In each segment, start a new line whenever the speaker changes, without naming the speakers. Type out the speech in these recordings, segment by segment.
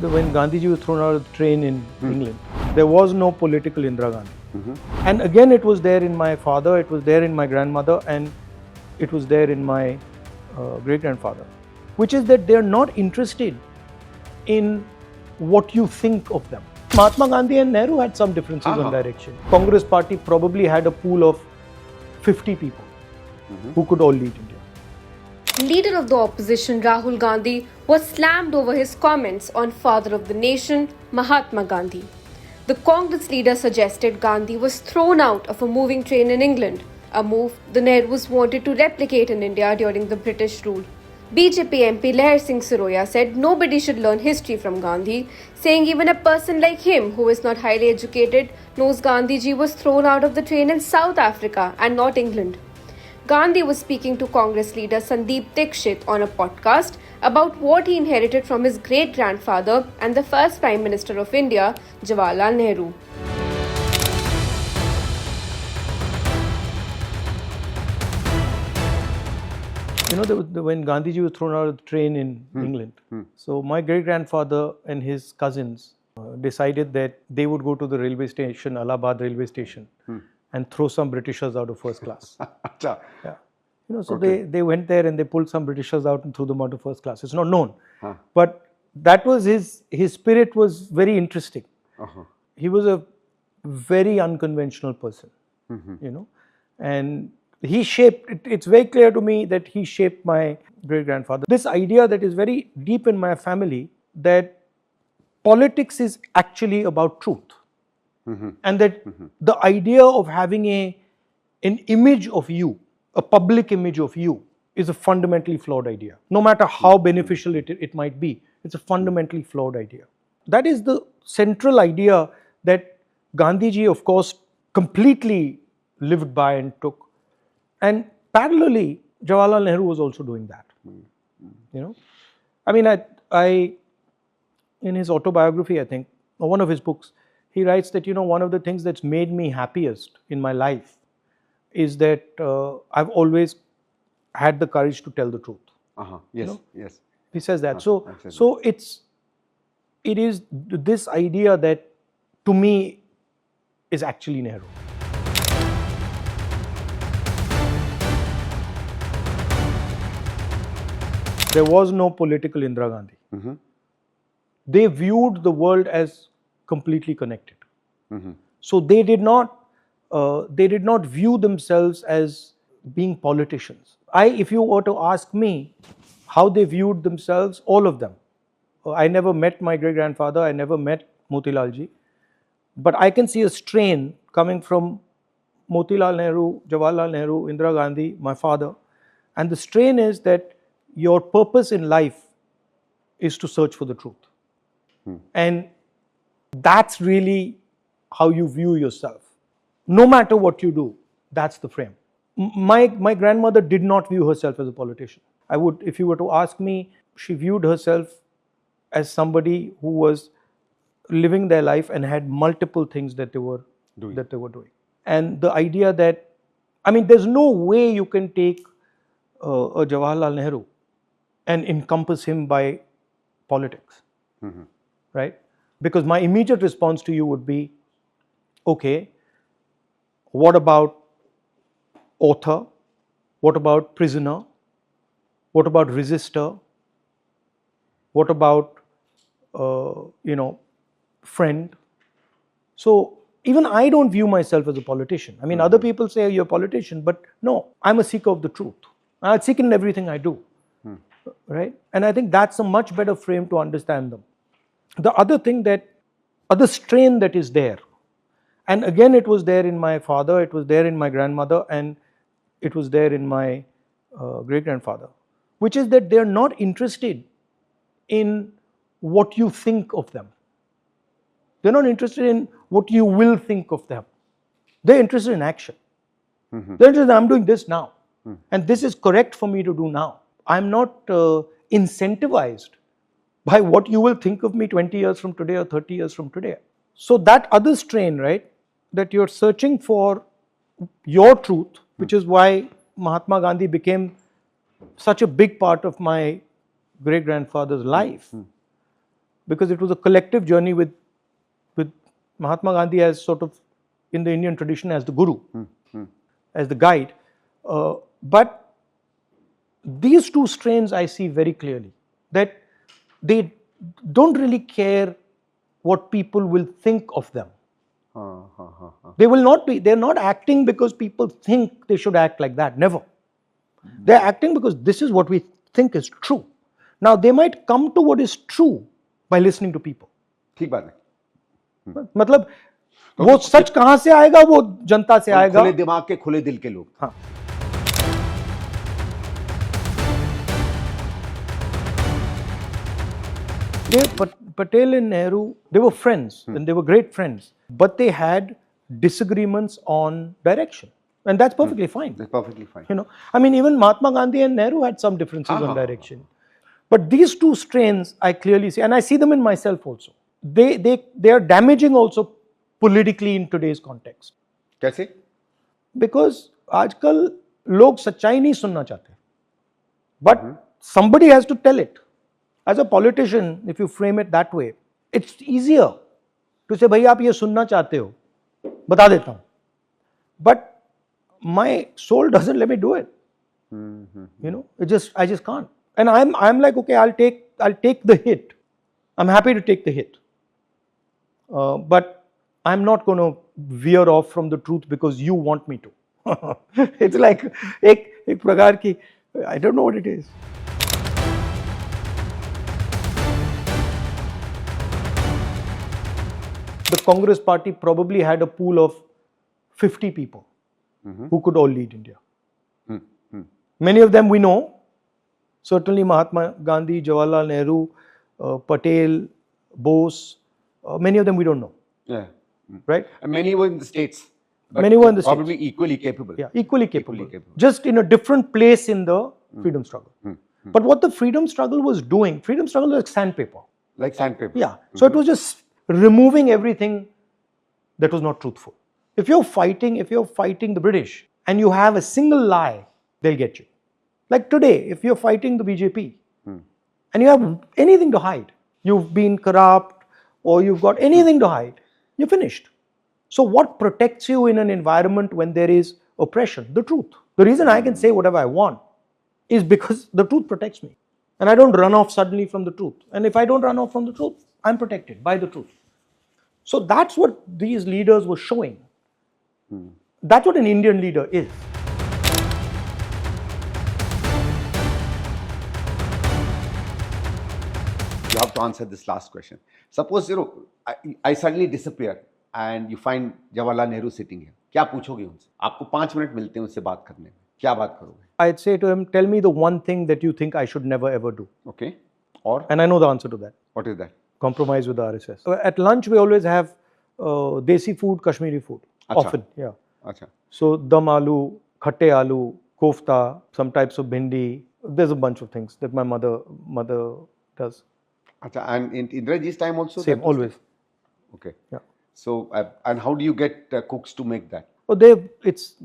When Gandhi Ji was thrown out of the train in England, there was no political Indira Gandhi. And again, it was there in my father, it was there in my grandmother, and it was there in my great-grandfather, which is that they are not interested in what you think of them. Mahatma Gandhi and Nehru had some differences on direction. Congress party probably had a pool of 50 people who could all lead India.
Leader of the opposition Rahul Gandhi was slammed over his comments on father of the nation, Mahatma Gandhi. The Congress leader suggested Gandhi was thrown out of a moving train in England, a move the Nehrus wanted to replicate in India during the British rule. BJP MP Lahar Siroya said nobody should learn history from Gandhi, saying even a person like him who is not highly educated knows Gandhi Ji was thrown out of the train in South Africa and not England. Gandhi was speaking to Congress leader Sandeep Dixit on a podcast about what he inherited from his great-grandfather and the first Prime Minister of India, Jawaharlal Nehru.
You know, when Gandhi Ji was thrown out of the train in England, so my great-grandfather and his cousins decided that they would go to the railway station, Allahabad railway station, and throw some Britishers out of first class. Yeah. You know, so they went there and they pulled some Britishers out and threw them out of first class. It's not known. But that was his spirit was very interesting. He was a very unconventional person, you know, and he shaped, it's very clear to me that he shaped my great-grandfather. This idea that is very deep in my family, that politics is actually about truth. And that the idea of having an image of you, a public image of you, is a fundamentally flawed idea. No matter how beneficial it might be, it's a fundamentally flawed idea. That is the central idea that Gandhi Ji, of course, completely lived by and took. And parallelly, Jawaharlal Nehru was also doing that. You know, I mean, I in his autobiography, I think, or one of his books, he writes that, you know, one of the things that's made me happiest in my life is that I've always had the courage to tell the truth.
Yes,
you know?
yes.
He says that. So it is this idea that, to me, is actually Nehru. There was no political Indira Gandhi. They viewed the world as completely connected. So they did not view themselves as being politicians. If you were to ask me how they viewed themselves, all of them. I never met my great-grandfather, I never met Motilal Ji, but I can see a strain coming from Motilal Nehru, Jawaharlal Nehru, Indira Gandhi, my father, and the strain is that your purpose in life is to search for the truth. And that's really how you view yourself. No matter what you do, that's the frame. My grandmother did not view herself as a politician. If you were to ask me, she viewed herself as somebody who was living their life and had multiple things that they were doing. And the idea that, I mean, there's no way you can take a Jawaharlal Nehru and encompass him by politics, right? Because my immediate response to you would be, okay, what about author? What about prisoner? What about resistor? What about, friend? So even I don't view myself as a politician. I mean, other people say you're a politician, but no, I'm a seeker of the truth. I seek in everything I do, right? And I think that's a much better frame to understand them. The other strain that is there, and again it was there in my father, it was there in my grandmother, and it was there in my great-grandfather, which is that they're not interested in what you think of them. They're not interested in what you will think of them. They're interested in action. They're interested in, I'm doing this now, and this is correct for me to do now. I'm not incentivized by what you will think of me 20 years from today or 30 years from today. So that other strain, right, that you're searching for your truth, which is why Mahatma Gandhi became such a big part of my great-grandfather's life. because it was a collective journey with Mahatma Gandhi as sort of in the Indian tradition as the guru, as the guide. But these two strains I see very clearly, that they don't really care what people will think of them. They will not be, they're not acting because people think they should act like that, never. They're acting because this is what we think is true. Now they might come to what is true by listening to people.
ठीक बात है.
मतलब वो सच कहां से आएगा, वो जनता से आएगा.
खुले दिमाग के खुले दिल के लोग.
हाँ. Patel and Nehru, they were friends and they were great friends, but they had disagreements on direction, and that's perfectly fine.
That's perfectly fine.
You know, I mean, even Mahatma Gandhi and Nehru had some differences on direction, but these two strains I clearly see, and I see them in myself also. They are damaging also politically in today's context.
कैसे?
Because आजकल लोग सच्चाई नहीं सुनना चाहते, but somebody has to tell it. As a politician, if you frame it that way, it's easier to say, भाई आप ये सुनना चाहते हो, बता देता हूँ. But my soul doesn't let me do it. You know, I just can't. And I'm like, okay, I'll take the hit. I'm happy to take the hit. But I'm not going to veer off from the truth because you want me to. It's like एक प्रकार की, I don't know what it is. The Congress party probably had a pool of 50 people who could all lead India. Many of them we know. Certainly Mahatma Gandhi, Jawaharlal Nehru, Patel, Bose. Many of them we don't know.
Yeah.
Right?
And many were in the States.
Many were in the States.
Probably equally capable.
Yeah, equally capable. Just in a different place in the freedom struggle. But what the freedom struggle was doing, freedom struggle was like sandpaper.
Like sandpaper.
Yeah. So it was just removing everything that was not truthful. If you're fighting the British and you have a single lie, they'll get you. Like today, if you're fighting the BJP and you have anything to hide, you've been corrupt or you've got anything to hide, you're finished. So what protects you in an environment when there is oppression? The truth. The reason I can say whatever I want is because the truth protects me. And I don't run off suddenly from the truth. And if I don't run off from the truth, I'm protected by the truth. So that's what these leaders were showing. That's what an Indian leader is.
You have to answer this last question. Suppose, I suddenly disappear and you find Jawaharlal Nehru sitting here. क्या पूछोगे उनसे? आपको 5 minute मिलते हैं उनसे बात करने में. क्या बात करोगे?
I'd say to him, tell me the one thing that you think I should never ever do.
Okay. Or?
And I know the answer to that.
What is that?
Compromise with the RSS. So at lunch, we always have desi food, Kashmiri food.
Achha.
Often, yeah.
Achha.
So dum aloo, khatte aloo, kofta, some types of bhindi. There's a bunch of things that my mother does.
Achha. And in Indraji's time also?
Same, always.
Okay.
Yeah.
So, and how do you get cooks to make that?
Oh, it's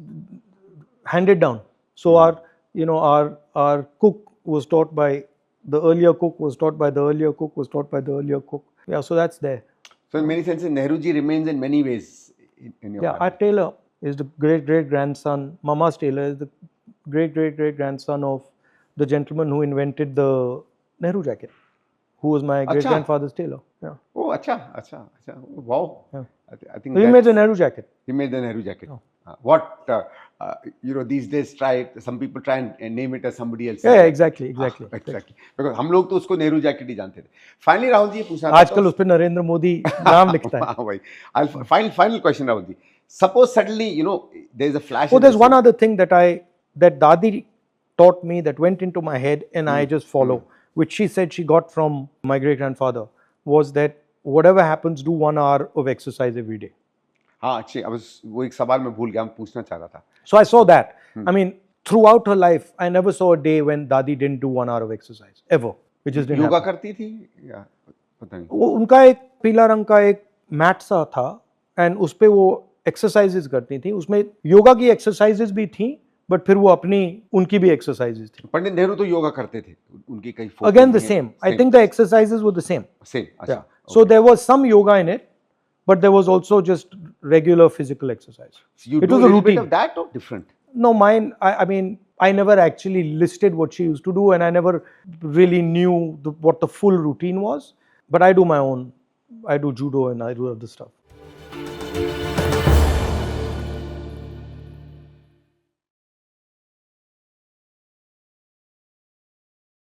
handed down. So our cook was taught by the earlier cook, was taught by the earlier cook, was taught by the earlier cook. Yeah, so that's there.
So in many senses, Nehruji remains in many ways in your
family. Our tailor is the great-great-grandson. Mama's tailor is the great-great-great-grandson of the gentleman who invented the Nehru jacket, who was my great-grandfather's tailor. Yeah.
Oh, acha. Wow.
Yeah.
I think
so he made the Nehru jacket.
He made the Nehru jacket.
Oh.
What these days some people try and name it as somebody else.
Yeah, exactly.
Because हम लोग तो उसको Nehru jacket ही जानते थे. Finally, Rahul ji पूछना.
आजकल उस पे नरेंद्र मोदी नाम लिखता है.
हाँ भाई. Final question, Rahul ji. Suppose suddenly there is a flash.
Oh, there's one other thing that Dadi taught me that went into my head and I just follow, which she said she got from my great grandfather, was that whatever happens, do 1 hour of exercise every day.
हाँ अच्छे. वो एक सवाल मैं भूल गया, मैं पूछना चाह रहा था.
So I saw that. I mean, throughout her life, I never saw a day when Dadi didn't do 1 hour of exercise ever. It just didn't.
Yoga करती थी या पता नहीं.
उनका एक पीला रंग का एक मैट सा था and उस पे वो एक्सरसाइजेज करती थी. उसमें योगा की एक्सरसाइजेज भी थी, but फिर वो अपनी उनकी भी exercises थी.
पंडित नेहरू तो योगा करते थे, उनकी कई photos
Again the
हैं,
same. I think the exercises were the same.
same. अच्छा,
Yeah. So
okay.
there was some yoga in it, but there was also just regular physical exercise.
So you
it
do
was
a
a
little bit
routine.
of that or different?
No, mine. I mean, I never actually listed what she used to do, and I never really knew what the full routine was. But I do my own. I do judo and I do other stuff.